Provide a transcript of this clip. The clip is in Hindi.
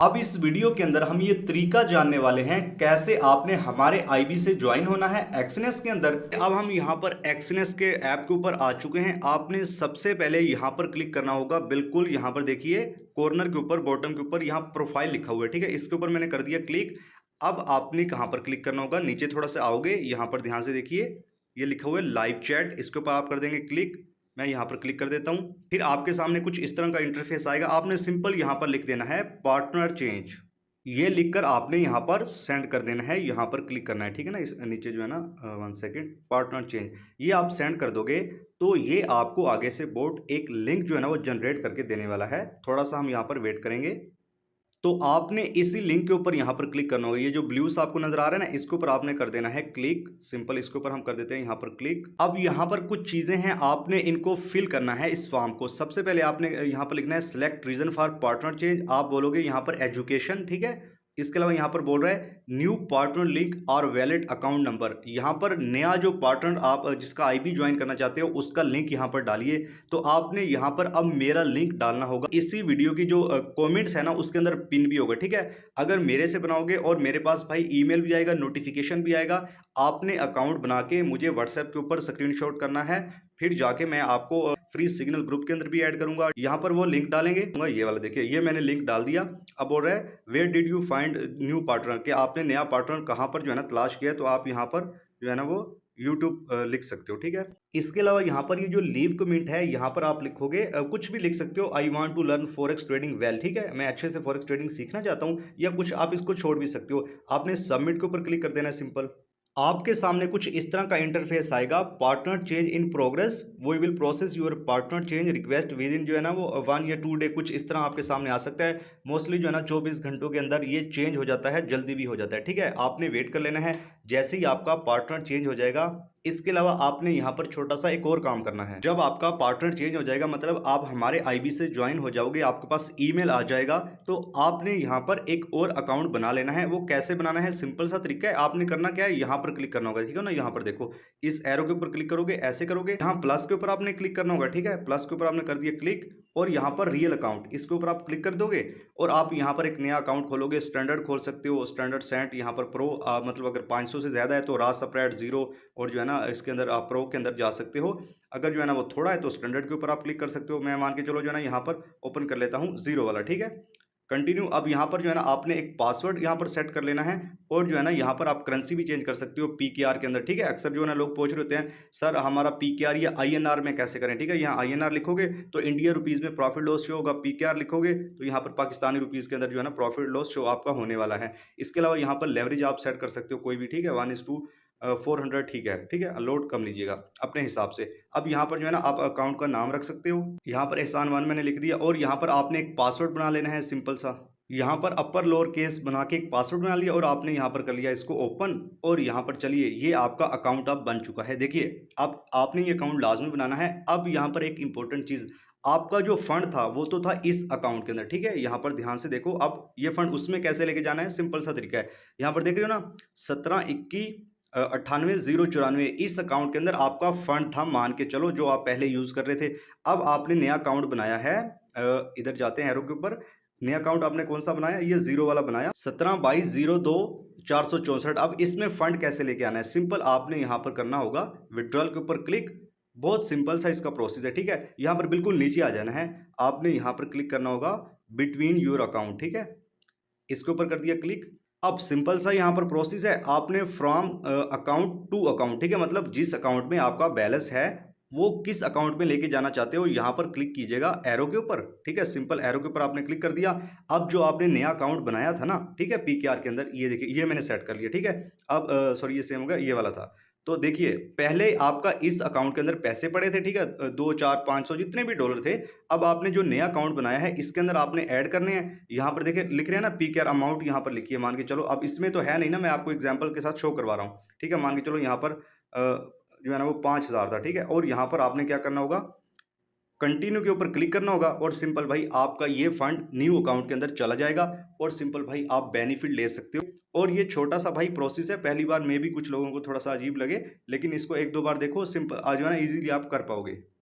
अब इस वीडियो के अंदर हम ये तरीका जानने वाले हैं कैसे आपने हमारे आईबी से ज्वाइन होना है एक्सनेस के अंदर। अब हम यहाँ पर एक्सनेस के ऐप के ऊपर आ चुके हैं। आपने सबसे पहले यहाँ पर क्लिक करना होगा, बिल्कुल यहाँ पर देखिए कॉर्नर के ऊपर बॉटम के ऊपर यहाँ प्रोफाइल लिखा हुआ है, ठीक है। इसके ऊपर मैंने कर दिया क्लिक। अब आपने कहाँ पर क्लिक करना होगा, नीचे थोड़ा सा आओगे, यहाँ पर ध्यान से देखिए ये लिखा हुआ है लाइव चैट, इसके ऊपर आप कर देंगे क्लिक। मैं यहाँ पर क्लिक कर देता हूँ। फिर आपके सामने कुछ इस तरह का इंटरफेस आएगा। आपने सिंपल यहाँ पर लिख देना है पार्टनर चेंज, ये लिखकर आपने यहाँ पर सेंड कर देना है, यहाँ पर क्लिक करना है, ठीक है ना। इस नीचे जो है ना 1 सेकेंड, पार्टनर चेंज, ये आप सेंड कर दोगे तो ये आपको आगे से बोट एक लिंक जो है ना वो जनरेट करके देने वाला है। थोड़ा सा हम यहाँ पर वेट करेंगे। तो आपने इसी लिंक के ऊपर यहाँ पर क्लिक करना होगा। ये जो ब्लू सा आपको नजर आ रहा है ना, इसके ऊपर आपने कर देना है क्लिक। सिंपल इसके ऊपर हम कर देते हैं यहाँ पर क्लिक। अब यहाँ पर कुछ चीजें हैं, आपने इनको फिल करना है इस फॉर्म को। सबसे पहले आपने यहाँ पर लिखना है select reason for partner change. आप बोलोगे यहाँ पर एजुकेशन, ठीक है। इसके अलावा यहाँ पर बोल रहा है न्यू पार्टनर लिंक और वैलिड अकाउंट नंबर। यहाँ पर नया जो पार्टनर आप जिसका आईबी ज्वाइन करना चाहते हो उसका लिंक यहाँ पर डालिए। तो आपने यहाँ पर अब मेरा लिंक डालना होगा। इसी वीडियो की जो कमेंट्स है ना उसके अंदर पिन भी होगा, ठीक है। अगर मेरे से बनाओगे और मेरे पास भाई ईमेल भी आएगा, नोटिफिकेशन भी आएगा। आपने अकाउंट बना के मुझे व्हाट्सएप के ऊपर स्क्रीनशॉट करना है, फिर जाके मैं आपको फ्री सिग्नल ग्रुप के अंदर भी ऐड करूंगा। यहाँ पर वो लिंक डालेंगे, ये वाला देखिए, ये मैंने लिंक डाल दिया। अब बोल रहा है where did you find new partner, कि आपने नया पार्टनर कहाँ पर जो है ना तलाश किया। तो आप यहाँ पर जो है ना वो यूट्यूब लिख सकते हो, ठीक है। इसके अलावा यहाँ पर ये जो लीव कमेंट है यहाँ पर आप लिखोगे, कुछ भी लिख सकते हो। I want to learn forex trading well, ठीक है, मैं अच्छे से फॉरेक्स ट्रेडिंग सीखना चाहता हूँ, या कुछ आप इसको छोड़ भी सकते हो। आपने सबमिट के ऊपर क्लिक कर देना है सिंपल। आपके सामने कुछ इस तरह का इंटरफेस आएगा, पार्टनर चेंज इन प्रोग्रेस, वो will process your partner change request with in जो है ना वो 1 या 2 डे, कुछ इस तरह आपके सामने आ सकता है। मोस्टली जो है ना 24 घंटों के अंदर ये चेंज हो जाता है, जल्दी भी हो जाता है, ठीक है। आपने वेट कर लेना है जैसे ही आपका पार्टनर चेंज हो जाएगा। इसके अलावा आपने यहाँ पर छोटा सा एक और काम करना है। जब आपका पार्टनर चेंज हो जाएगा मतलब आप हमारे आईबी से ज्वाइन हो जाओगे, आपके पास ईमेल आ जाएगा, तो आपने यहाँ पर एक और अकाउंट बना लेना है। वो कैसे बनाना है, सिंपल सा तरीका है। आपने करना क्या है, यहाँ पर क्लिक करना होगा, ठीक है ना। यहाँ पर देखो इस एरो के ऊपर क्लिक करोगे, ऐसे करोगे, यहाँ प्लस के ऊपर आपने क्लिक करना होगा, ठीक है। प्लस के ऊपर आपने कर दिया क्लिक, और यहाँ पर रियल अकाउंट, इसके ऊपर आप क्लिक कर दोगे और आप यहाँ पर एक नया अकाउंट खोलोगे। स्टैंडर्ड खोल सकते हो, स्टैंडर्ड सेंट, यहाँ पर प्रो मतलब अगर 500 से ज़्यादा है तो रास सप्रेट 0, और जो है ना इसके अंदर आप प्रो के अंदर जा सकते हो। अगर जो है ना वो थोड़ा है तो स्टैंडर्ड के ऊपर आप क्लिक कर सकते हो। मैं मान के चलो जो है ना यहाँ पर ओपन कर लेता हूँ 0 वाला, ठीक है। कंटिन्यू। अब यहाँ पर जो है ना आपने एक पासवर्ड यहाँ पर सेट कर लेना है, और जो है ना यहाँ पर आप करेंसी भी चेंज कर सकते हो पीकेआर के अंदर, ठीक है। अक्सर जो है ना लोग पूछ रहे होते हैं सर हमारा पीकेआर या आईएनआर में कैसे करें, ठीक है। यहाँ आईएनआर लिखोगे तो इंडियन रुपीज़ में प्रॉफिट लॉस शो होगा, पीकेआर लिखोगे तो यहाँ पर पाकिस्तानी रुपीज़ के अंदर जो है ना प्रॉफिट लॉस शो आपका होने वाला है। इसके अलावा यहाँ पर लेवरेज आप सेट कर सकते हो कोई भी, ठीक है, 1:400, ठीक है, ठीक है। लोड कम लीजिएगा अपने हिसाब से। अब यहाँ पर जो है ना आप अकाउंट का नाम रख सकते हो, यहाँ पर एहसान वन मैंने लिख दिया, और यहाँ पर आपने एक पासवर्ड बना लेना है सिंपल सा। यहाँ पर अपर लोअर केस बना के एक पासवर्ड बना लिया और आपने यहाँ पर कर लिया इसको ओपन, और यहाँ पर चलिए ये आपका अकाउंट अब बन चुका है। देखिए अब आपने ये अकाउंट लाजमी बनाना है। अब यहाँ पर एक इंपॉर्टेंट चीज़, आपका जो फंड था वो तो था इस अकाउंट के अंदर, ठीक है। यहाँ पर ध्यान से देखो, अब ये फंड उसमें कैसे लेके जाना है, सिंपल सा तरीका है। यहाँ पर देख रहे हो ना 172198 इस अकाउंट के अंदर आपका फंड था, मान के चलो, जो आप पहले यूज कर रहे थे। अब आपने नया अकाउंट बनाया है, इधर जाते हैं एरो के ऊपर। नया अकाउंट आपने कौन सा बनाया, ये 0 वाला बनाया, 172202 464। अब इसमें फंड कैसे लेके आना है, सिंपल आपने यहाँ पर करना होगा विड्रॉल के ऊपर क्लिक। बहुत सिंपल सा इसका प्रोसेस है, ठीक है। यहाँ पर बिल्कुल नीचे आ जाना है, आपने यहाँ पर क्लिक करना होगा बिटवीन योर अकाउंट, ठीक है। इसके ऊपर कर दिया क्लिक। अब सिंपल सा यहाँ पर प्रोसेस है, आपने फ्रॉम अकाउंट टू अकाउंट, ठीक है, मतलब जिस अकाउंट में आपका बैलेंस है वो किस अकाउंट में लेके जाना चाहते हो, यहाँ पर क्लिक कीजिएगा एरो के ऊपर, ठीक है। सिंपल एरो के ऊपर आपने क्लिक कर दिया। अब जो आपने नया अकाउंट बनाया था ना, ठीक है, पीकेआर के अंदर, ये देखिए ये मैंने सेट कर लिया, ठीक है। अब सॉरी ये सेम होगा, ये वाला था। तो देखिए पहले आपका इस अकाउंट के अंदर पैसे पड़े थे, ठीक है, 2 4 500 जितने भी डॉलर थे। अब आपने जो नया अकाउंट बनाया है इसके अंदर आपने ऐड करने हैं। यहाँ पर देखिए लिख रहे हैं ना पीकेआर अमाउंट, यहाँ पर लिखिए, मान के चलो। अब इसमें तो है नहीं ना, मैं आपको एग्जांपल के साथ शो करवा रहा हूँ, ठीक है। मान के चलो यहाँ पर जो है ना वो 5000 था, ठीक है। और यहाँ पर आपने क्या करना होगा, कंटिन्यू के ऊपर क्लिक करना होगा, और सिंपल भाई आपका ये फंड न्यू अकाउंट के अंदर चला जाएगा, और सिंपल भाई आप बेनिफिट ले सकते हो। और ये छोटा सा भाई प्रोसेस है, पहली बार में भी कुछ लोगों को थोड़ा सा अजीब लगे, लेकिन इसको 1-2 बार देखो, सिंपल आज जो है ना इजीली आप कर पाओगे।